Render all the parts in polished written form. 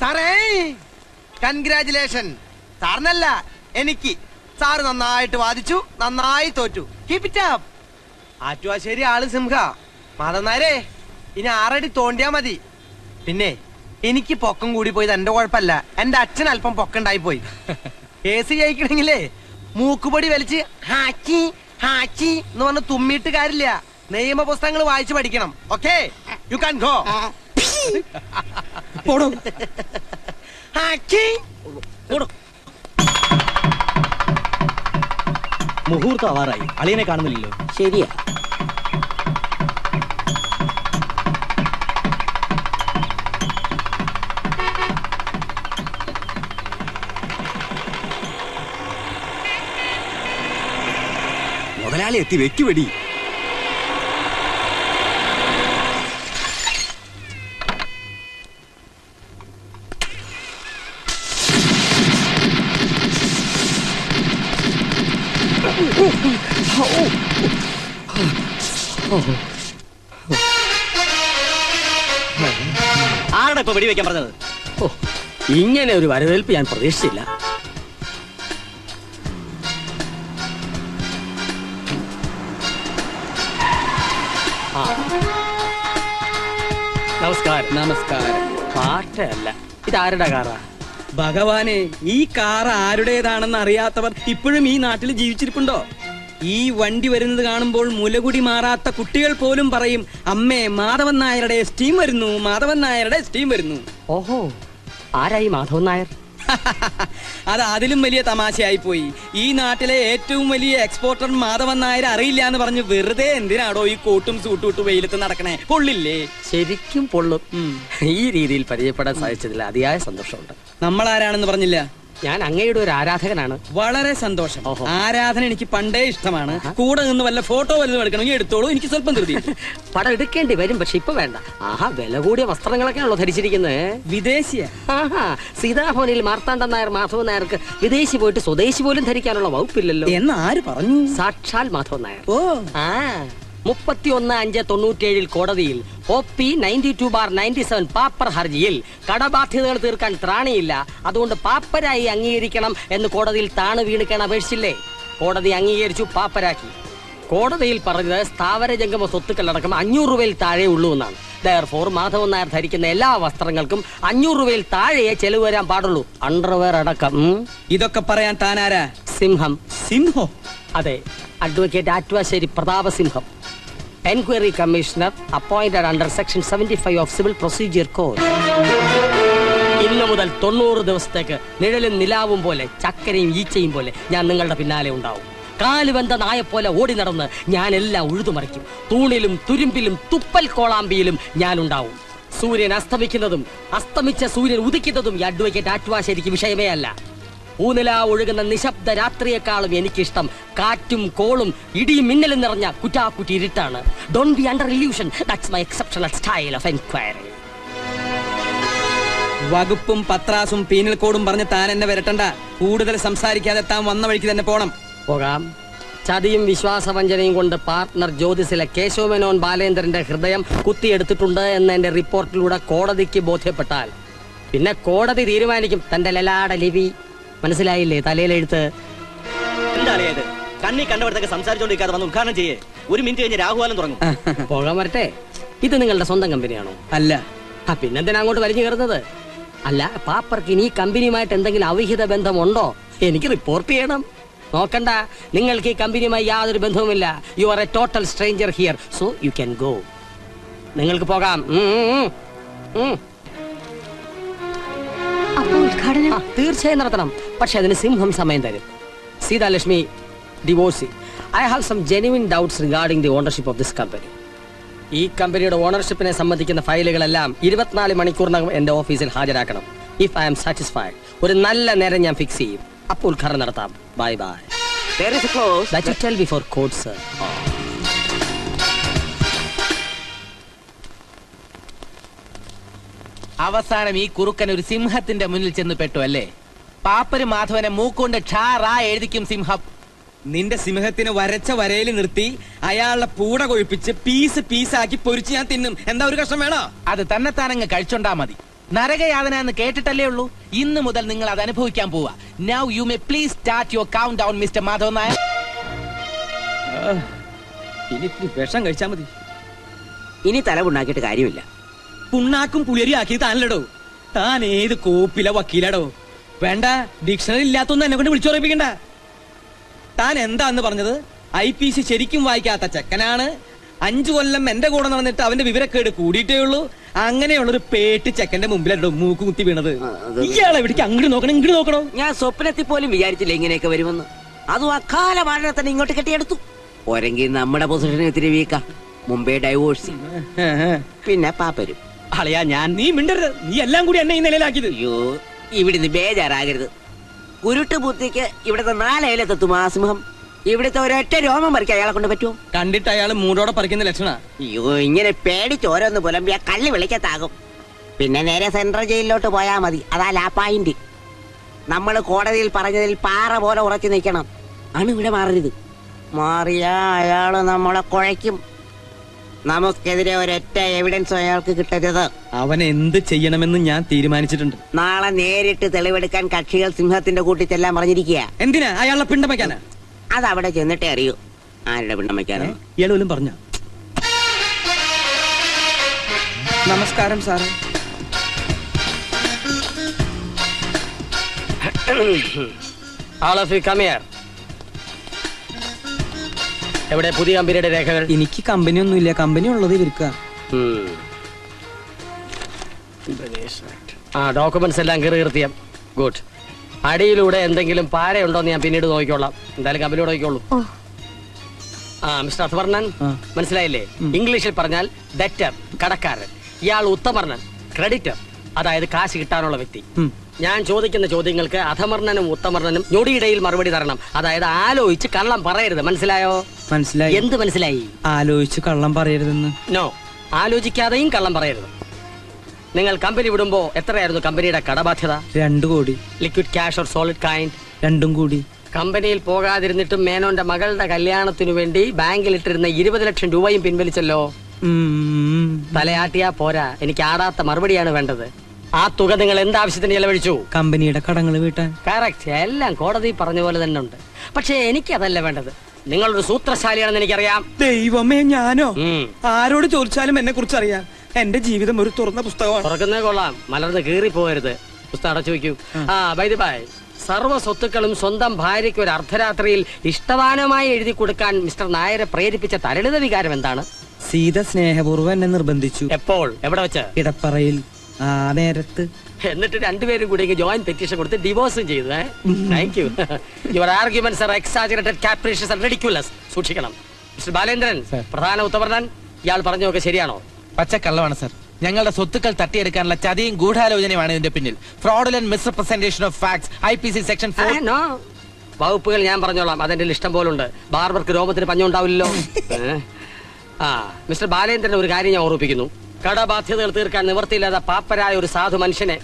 സാറേ കൺഗ്രാജുലേഷൻ. സാറിനല്ല എനിക്ക്. സാറ് നന്നായിട്ട് വാദിച്ചു, നന്നായി തോറ്റു. Keep it up. ആറ്റുവാശ്ശേരി ആള് സിംഹ. മാധവനായരെ ഇനി 6 അടി തോണ്ടിയാ മതി. പിന്നെ എനിക്ക് പൊക്കം കൂടി പോയത് എന്റെ കുഴപ്പമില്ല, എന്റെ അച്ഛൻ അല്പം പൊക്കണ്ടായി പോയി. കേസ് ജയിക്കണെങ്കിലേ മൂക്കുപൊടി വലിച്ച് ഹാച്ചി ഹാച്ചി എന്ന് പറഞ്ഞ് തുമ്മിയിട്ട് കാര്യമില്ല. നിയമ പുസ്തകങ്ങൾ വായിച്ചു പഠിക്കണം. Okay, you can go. മുഹൂർത്തം ആവാറായി. അളിയനെ കാണുന്നില്ലല്ലോ. ശരിയാ. മുതലാളി എത്തി, വെക്കുവെടി. ആരുടെ ഇപ്പൊ വെടിവെക്കാൻ പറഞ്ഞത്? ഇങ്ങനെ ഒരു വരവേൽപ്പ് ഞാൻ പ്രതീക്ഷിച്ചില്ല. നമസ്കാരം. നമസ്കാരം. പാട്ടല്ല, ഇതാരുടെ കാറാ? ഭഗവാനെ, ഈ കാർ ആരുടേതാണെന്ന് അറിയാത്തവർ ഇപ്പോഴും ഈ നാട്ടിൽ ജീവിച്ചിരിപ്പുണ്ടോ? ഈ വണ്ടി വരുന്നത് കാണുമ്പോൾ മുലകുടി മാറാത്ത കുട്ടികൾ പോലും പറയും, അമ്മേ മാധവൻ നായരുടെ സ്റ്റീം വരുന്നു, മാധവൻ നായരുടെ സ്റ്റീം വരുന്നു. ഓഹോ, ആരായി മാധവൻ നായർ? അത് അതിലും വലിയ തമാശയായി പോയി. ഈ നാട്ടിലെ ഏറ്റവും വലിയ എക്സ്പോർട്ടർ മാധവൻ നായർ അറിയില്ല എന്ന് പറഞ്ഞ് വെറുതെ എന്തിനാടോ ഈ കോട്ടും സൂട്ടും ഇട്ട് വെയിലത്ത് നടക്കണേ? പൊള്ളില്ലേ? ശരിക്കും പൊള്ളും. ഈ രീതിയിൽ പരിചയപ്പെടാൻ സാധിച്ചതിൽ അതിയായ സന്തോഷമുണ്ട്. നമ്മൾ ആരാണെന്ന് പറഞ്ഞില്ല. ഞാൻ അങ്ങയുടെ ഒരു ആരാധകനാണ്. വളരെ സന്തോഷം. ആരാധന എനിക്ക് പണ്ടേ ഇഷ്ടമാണ്. കൂടെ നിന്ന് വല്ല ഫോട്ടോ വല്ലതും എടുക്കണമെങ്കിൽ എടുത്തോളൂ, എനിക്ക് സ്വല്പം ധൃതി. പടം എടുക്കേണ്ടി വരും, പക്ഷെ ഇപ്പൊ വേണ്ട. ആഹാ, വില കൂടിയ വസ്ത്രങ്ങളൊക്കെയാണല്ലോ ധരിച്ചിരിക്കുന്നത്. വിദേശിയ. ആഹാ, സീതാഭവനിൽ മാർത്താണ്ഡൻ നായർ മാധവൻ നായർക്ക് വിദേശി പോയിട്ട് സ്വദേശി പോലും ധരിക്കാനുള്ള വകുപ്പില്ലല്ലോ എന്ന് ആര് പറഞ്ഞു? സാക്ഷാൽ മാധവൻ നായർ. ഓ, 31/5/97 കോടതിയിൽ OP 92/97 പാപ്പർ ഹർജിയിൽ കടബാധ്യതകൾ തീർക്കാൻ ത്രാണിയില്ല, അതുകൊണ്ട് പാപ്പരായി അംഗീകരിക്കണം എന്ന് കോടതിയിൽ താണു വീണിക്കാൻ അപേക്ഷിച്ചില്ലേ? കോടതി അംഗീകരിച്ചു, പാപ്പരാക്കി. കോടതിയിൽ പറഞ്ഞത് സ്ഥാവര ജംഗമ സ്വത്തുക്കളടക്കം 500 രൂപയിൽ താഴെ ഉള്ളൂ എന്നാണ്. ദയർഫോർ മാധവൻ നായർ ധരിക്കുന്ന എല്ലാ വസ്ത്രങ്ങൾക്കും 500 രൂപയിൽ താഴെയേ ചെലവ് വരാൻ പാടുള്ളൂ, അണ്ടർവെയർ അടക്കം. ഇതൊക്കെ പറയാൻ താനാരാ? സിംഹം. സിംഹോ? അതെ, advocate Attuvassery Prathapasimham, enquiry commissioner, appointed under section 75 of civil procedure code. ഇന്നു മുതൽ 90 ദിവസത്തേക്ക് നിഴലും നിലാവും പോലെ, ചക്കരയും ഈച്ചയും പോലെ ഞാൻ നിങ്ങളുടെ പിന്നാലെ ഉണ്ടാവും. കാലുവെന്ത നായെപ്പോലെ ഓടി നടന്ന് ഞാൻ എല്ലാം ഉഴുതുമറിക്കും. തൂണിലും തുരുമ്പിലും തുപ്പൽ കോളാമ്പിയിലും ഞാനുണ്ടാവും. സൂര്യൻ അസ്തമിക്കുന്നതും അസ്തമിച്ച സൂര്യൻ ഉദിക്കുന്നതും ഈ അഡ്വക്കേറ്റ് ആറ്റുവാശ്ശേരിക്ക് വിഷയമേ അല്ല. ഊനിലാ ഒഴുകുന്ന നിശബ്ദ രാത്രിയെക്കാളും എനിക്കിഷ്ടം കാറ്റും കോളും ഇടിയും മിന്നലും നിറഞ്ഞ കുറ്റാക്കുറ്റി ഇരുട്ടാണ്. Don't be under illusion, that's my exceptional style of enquiry. വകുപ്പും പത്രാസും പീനൽ കോഡും പറഞ്ഞ് താൻ എന്നെ വരട്ടണ്ട. കൂടുതൽ സംസാരിക്കാതെ താൻ വന്ന വഴിക്ക് തന്നെ പോണം. പോകാം. ചതിയും വിശ്വാസവഞ്ചനയും കൊണ്ട് പാർട്ട്ണർ ജ്യോതിസിലെ കേശവമേനോൻ ബാലേന്ദ്രന്റെ ഹൃദയം കുത്തിയെടുത്തിട്ടുണ്ട് എന്ന് എന്റെ റിപ്പോർട്ടിലൂടെ കോടതിക്ക് ബോധ്യപ്പെട്ടാൽ പിന്നെ കോടതി തീരുമാനിക്കും തന്റെ ലലാട ലിപി. മനസ്സിലായില്ലേ? തലയിലെഴുത്ത്. എന്താ അറിയത്? കണ്ണി കണ്ടവരത്തൊക്കെ സംസാരിച്ചോണ്ടിരിക്കാതെ വന്ന് ഉദ്ഘാടനം ചെയ്യേ. 1 മിനിറ്റ് കഴിഞ്ഞ് രാഹുവാലം തുടങ്ങും. പോകാൻ വരട്ടെ. ഇത് നിങ്ങളുടെ സ്വന്തം കമ്പനിയാണോ? അല്ല. പിന്നെന്തിനാ അങ്ങോട്ട് വലിഞ്ഞു കയറുന്നത്? അല്ല, പാപ്പർക്ക് ഇനി കമ്പനിയുമായിട്ട് എന്തെങ്കിലും അവിഹിത ബന്ധമുണ്ടോ? എനിക്ക് റിപ്പോർട്ട് ചെയ്യണം. നോക്കണ്ട, നിങ്ങൾക്ക് ഈ കമ്പനിയുമായി യാതൊരു ബന്ധവുമില്ല. You are a total stranger here, so you can go. നിങ്ങൾക്ക് പോകാം. തീർച്ചയായും നടത്തണം, പക്ഷെ അതിന് സിംഹം സമയം തരും. Seethalakshmi, divorcee. I have some genuine doubts regarding the ownership of this company. ഈ കമ്പനിയുടെ ഓണർഷിപ്പിനെ സംബന്ധിക്കുന്ന ഫയലുകളെല്ലാം 24 മണിക്കൂറിനകം എന്റെ ഓഫീസിൽ ഹാജരാക്കണം. ഇഫ് ഐ ആം സാറ്റിസ്ഫൈഡ്, ഒരു നല്ല നേരം ഞാൻ ഫിക്സ് ചെയ്യും. അപ്പോൾ ഉദ്ഘാടനം നടത്താം. Bye bye. There is a clause that you tell before court, sir. അവസാനം ഈ കുറുക്കൻ ഒരു സിംഹത്തിന്റെ മുന്നിൽ ചെന്ന് പെട്ടു അല്ലേ? പാപ്പര് മാധവനെ മൂക്കൊണ്ട് ക്ഷാറാ എഴുതിക്കും സിംഹം. നിന്റെ സിംഹത്തിന് വരച്ച വരയിൽ നിർത്തി അയാളുടെ പൂട കൊഴിപ്പിച്ച് പീസാക്കി പൊരിച്ച് ഞാൻ തിന്നും. എന്താ ഒരു കഷ്ണം വേണോ? അത് തന്നെത്താനങ്ങ് കഴിച്ചോണ്ടാ മതി. നരകയാതന എന്ന് കേട്ടിട്ടല്ലേ ഉള്ളൂ. ഇന്ന് മുതൽ നിങ്ങൾ അത് അനുഭവിക്കാൻ പോവാ. Now you may please start your count down mister Madhavan Nair. ഇനി ഇത്തിരി വിഷം കഴിച്ചാ മതി. ഇനി തലവുണ്ടാക്കിയിട്ട് കാര്യമില്ല. പുണ്ണാക്കും പുളിയരി ആക്കി താനല്ലടോ. താൻ ഏത് കോപ്പില വക്കീലടോ? വേണ്ട, ഡിക്ഷണറി ഇല്ലാത്തൊന്നും എന്നെ കൊണ്ട് വിളിച്ചുറപ്പിക്കണ്ട. താൻ എന്താന്ന് പറഞ്ഞത്? IPC ശരിക്കും വായിക്കാത്ത ചെക്കനാണ്. 5 കൊല്ലം എന്റെ കൂടെ നടന്നിട്ട് അവന്റെ വിവരക്കേട് കൂടിയിട്ടേ ഉള്ളൂ. അങ്ങനെയുള്ളൊരു പേട്ട് ചെക്കന്റെ മുമ്പിലോ മൂക്ക് കുത്തി വീണത്. ഇയാളെ എവിടേക്ക് അങ്ങോട്ട് നോക്കണം ഇങ്ങോട്ട് നോക്കണോ? ഞാൻ സ്വപ്നത്തിൽ പോലും വിചാരിച്ചില്ല ഇങ്ങനെയൊക്കെ വരുമെന്ന്. അതും അക്കാല വാഴനെ തന്നെ ഇങ്ങോട്ട് കെട്ടിയെടുത്തു. ഒരെങ്കിൽ നമ്മുടെ പൊസിഷൻ ഇത്തിരി വീക്കാ. മുമ്പേ ഡൈവോഴ്സ്, പിന്നെ പാപ്പരും. അളയാ ഞാൻ നീ മിണ്ടരുത്. നീ എല്ലാം കൂടി എന്നെ ഈ നിലയിലാക്കിയത്. അയ്യോ, ഇവിടുന്ന് ബേജാറാകരുത്. കുരുട്ട് ബുദ്ധിക്ക് ഇവിടുത്തെ 4 അയലത്തെത്തും ആ സിംഹം. ഇവിടുത്തെ ഒരൊറ്റ രോമം പറിക്കാൻ അയാളെ കൊണ്ട് പറ്റുമോ? കണ്ടിട്ട് അയാൾ മൂടോടെ പറിക്കുന്ന ലക്ഷണ. അയ്യോ, ഇങ്ങനെ പേടിച്ച് ഓരോന്ന് പുലമ്പിയ കള്ളി വിളിക്കത്താകും. പിന്നെ നേരെ സെൻട്രൽ ജയിലിലോട്ട് പോയാ മതി. അതാ ലാ പോയിന്റ്. നമ്മൾ കോടതിയിൽ പറഞ്ഞതിൽ പാറ പോലെ ഉറച്ചു നിൽക്കണം. ആണ് ഇവിടെ മാറരുത്. മാറിയാ അയാള് നമ്മളെ കുഴയ്ക്കും. നമുക്കെതിരെ ഒരൊറ്റ എവിഡൻസും അയാൾക്ക് കിട്ടരുത്. അവൻ എന്ത് ചെയ്യണമെന്ന് ഞാൻ തീരുമാനിച്ചിട്ടുണ്ട്. നാളെ നേരിട്ട് തെളിവെടുക്കാൻ കക്ഷികൾ സിംഹത്തിന്റെ കൂട്ടി ചെല്ലാൻ പറഞ്ഞിരിക്കുക. എന്തിനാ? അയാളെ പിണ്ടം വയ്ക്കാനാ? അതവിടെ ചെന്നിട്ടേ അറിയൂ ആരുടെ പിണ്ടം വയ്ക്കാനോ. ഇയാളോലും പറഞ്ഞ. നമസ്കാരം സാറേ. All of you come here. എവിടെ പുതിയ കമ്പനിയുടെ രേഖകൾ? എനിക്ക് കമ്പനി ഒന്നുമില്ല. കമ്പനി ഉള്ളത് ഇവർക്ക്. ഡോക്യുമെന്റ്സ് എല്ലാം കീറിയാം. ഗുഡ്. അടിയിലൂടെ എന്തെങ്കിലും പാരയുണ്ടോ എന്ന് ഞാൻ പിന്നീട് നോക്കിക്കോളാം. എന്തായാലും കമ്പനിയോട് നോക്കിക്കോളൂ. മിസ്റ്റർ അഥവർണൻ, മനസ്സിലായില്ലേ? ഇംഗ്ലീഷിൽ പറഞ്ഞാൽ ഡെറ്റർ, കടക്കാരൻ. ഇയാൾ ഉത്തമർണൻ, ക്രെഡിറ്റർ, അതായത് കാശ് കിട്ടാനുള്ള വ്യക്തി. ഞാൻ ചോദിക്കുന്ന ചോദ്യങ്ങൾക്ക് അധമർണനും ഉത്തമർണനും ഞൊടിയിടയിൽ മറുപടി തരണം. അതായത് ആലോചിച്ച് കള്ളം പറയരുത്. മനസ്സിലായോ? മനസ്സിലായി. എന്ത് മനസ്സിലായി? ആലോചിച്ച് കള്ളം പറയരുതെന്ന്. നോ, ആലോചിക്കാതെയും കള്ളം പറയരുത്. നിങ്ങൾ കമ്പനി വിടുമ്പോ എത്രയായിരുന്നു കമ്പനിയുടെ കടബാധ്യത? 2 കോടി. Liquid cash or solid kind? 2 കോടി. കമ്പനിയിൽ പോകാതിരുന്നിട്ടും മേനോന്റെ മകളുടെ കല്യാണത്തിനു വേണ്ടി ബാങ്കിൽ ഇട്ടിരുന്ന 20 ലക്ഷം രൂപയും പിൻവലിച്ചല്ലോ. തലയാട്ടിയാ പോരാ, എനിക്ക് ആടാത്ത മറുപടിയാണ് വേണ്ടത്. ആ തുക നിങ്ങൾ എന്താവശ്യത്തിന് ചെലവഴിച്ചു? കമ്പനിയുടെ കടങ്ങൾ വീട്ടാൻ. കറക്റ്റ്, എല്ലാം കോടതി പറഞ്ഞ പോലെ തന്നെ ഉണ്ട്. പക്ഷെ എനിക്ക് അതല്ല വേണ്ടത്. നിങ്ങളൊരു സൂത്രശാലിയാണെന്ന് എനിക്കറിയാം. ദൈവമേ, ഞാനോ? ആരോട് ചോദിച്ചാലും എന്നെ കുറിച്ച് അറിയാം. എന്റെ ജീവിതം ഒരു തുറന്ന പുസ്തകമാണ്. തുറക്കുന്നേ കൊള്ളാം, മലർന്ന് കീറി പോകരുത്. പുസ്തകം അടച്ചു വയ്ക്കൂ. ബൈ ദി ബൈ, സർവ്വ സ്വത്തുക്കളും സ്വന്തം ഭാര്യയ്ക്ക് ഒരു അർദ്ധരാത്രിയിൽ ഇഷ്ടദാനമായി എഴുതി കൊടുക്കാൻ മിസ്റ്റർ നായരെ പ്രേരിപ്പിച്ച തരളിത വികാരം എന്താണ്? സീത സ്നേഹപൂർവ്വം എന്നെ നിർബന്ധിച്ചു. എപ്പോൾ, എവിടെ വെച്ച്? ഇടപ്പറയിൽ. ആ നേരത്ത്. എന്നിട്ട് രണ്ടുപേരും കൂടി ജോയിന്റ് പെറ്റീഷൻ കൊടുത്ത് ഡിവോഴ്സും ചെയ്തു. Thank you. Your arguments are exaggerated, capricious and ridiculous. സൂക്ഷിക്കണം. മിസ്റ്റർ ബാലേന്ദ്രൻ, പ്രധാന ഉത്തമർണൻ, ഇയാൾ പറഞ്ഞതൊക്കെ ശരിയാണോ? പച്ചക്കള്ളമാണ് സർ. ഞങ്ങളുടെ സ്വത്തുക്കൾ തട്ടിയെടുക്കാനുള്ള ചതിയും ഗൂഢാലോചനയുമാണ് ഇതിന്റെ പിന്നിൽ. Fraudulent misrepresentation of facts, IPC section 4. വകുപ്പുകൾ ഞാൻ പറഞ്ഞോളാം, അതെന്റെ ഇഷ്ടം പോലുണ്ട്. ബാർബർക്ക് രോമത്തിന് പഞ്ഞുണ്ടാവില്ലല്ലോ. മിസ്റ്റർ ബാലേന്ദ്രൻ, ഒരു കാര്യം ഞാൻ ഓർമ്മിപ്പിക്കുന്നു. കടബാധ്യതകൾ തീർക്കാൻ നിവൃത്തിയില്ലാത്ത പാപ്പരായ ഒരു സാധു മനുഷ്യനെ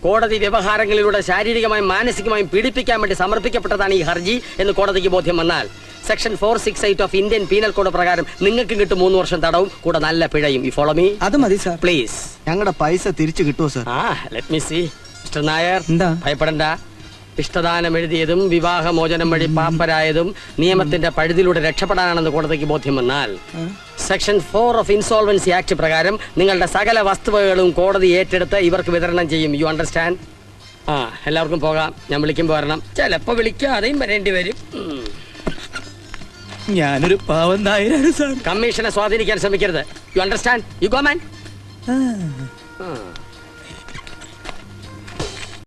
കോടതി വ്യവഹാരങ്ങളിലൂടെ ശാരീരികമായും മാനസികമായും പീഡിപ്പിക്കാൻ വേണ്ടി സമർപ്പിക്കപ്പെട്ടതാണ് ഈ ഹർജി എന്ന് കോടതിക്ക് ബോധ്യം വന്നാൽ section 468 of Indian penal code പ്രകാരം നിങ്ങൾക്ക് കിട്ടും 3 വർഷം തടവും കൂടെ നല്ല പിഴയും. ഈ ഫോളോ മീ. അത് മതി സാർ. പ്ലീസ്. ഞങ്ങളുടെ പൈസ തിരിച്ചു കിട്ടുമോ sir? Let me see. Mister Nair, എന്താ? ഭയപ്പെടണ്ട. ഇഷ്ടദാനം എഴുതിയതും വിവാഹമോചനം വഴി പാപ്പരായതും നിയമത്തിന്റെ പഴുതിലൂടെ രക്ഷപ്പെടാനാണെന്ന് കോടതിക്ക് ബോധ്യം വന്നാൽ സെക്ഷൻ 4 ഓഫ് ഇൻസോൾവൻസി ആക്ട് പ്രകാരം നിങ്ങളുടെ സകല വസ്തുവകകളും കോടതി ഏറ്റെടുത്ത് ഇവർക്ക് വിതരണം ചെയ്യും. You understand? എല്ലാവർക്കും പോകാം. ഞാൻ വിളിക്കുമ്പോൾ വരണം. ചിലപ്പോ വിളിക്കാതെയും വരേണ്ടി വരും. ഞാനൊരു പാവം നായരാണ് സാർ. കമ്മീഷനെ സ്വാധീനിക്കാൻ ശ്രമിക്കരുത്. You understand? You go man.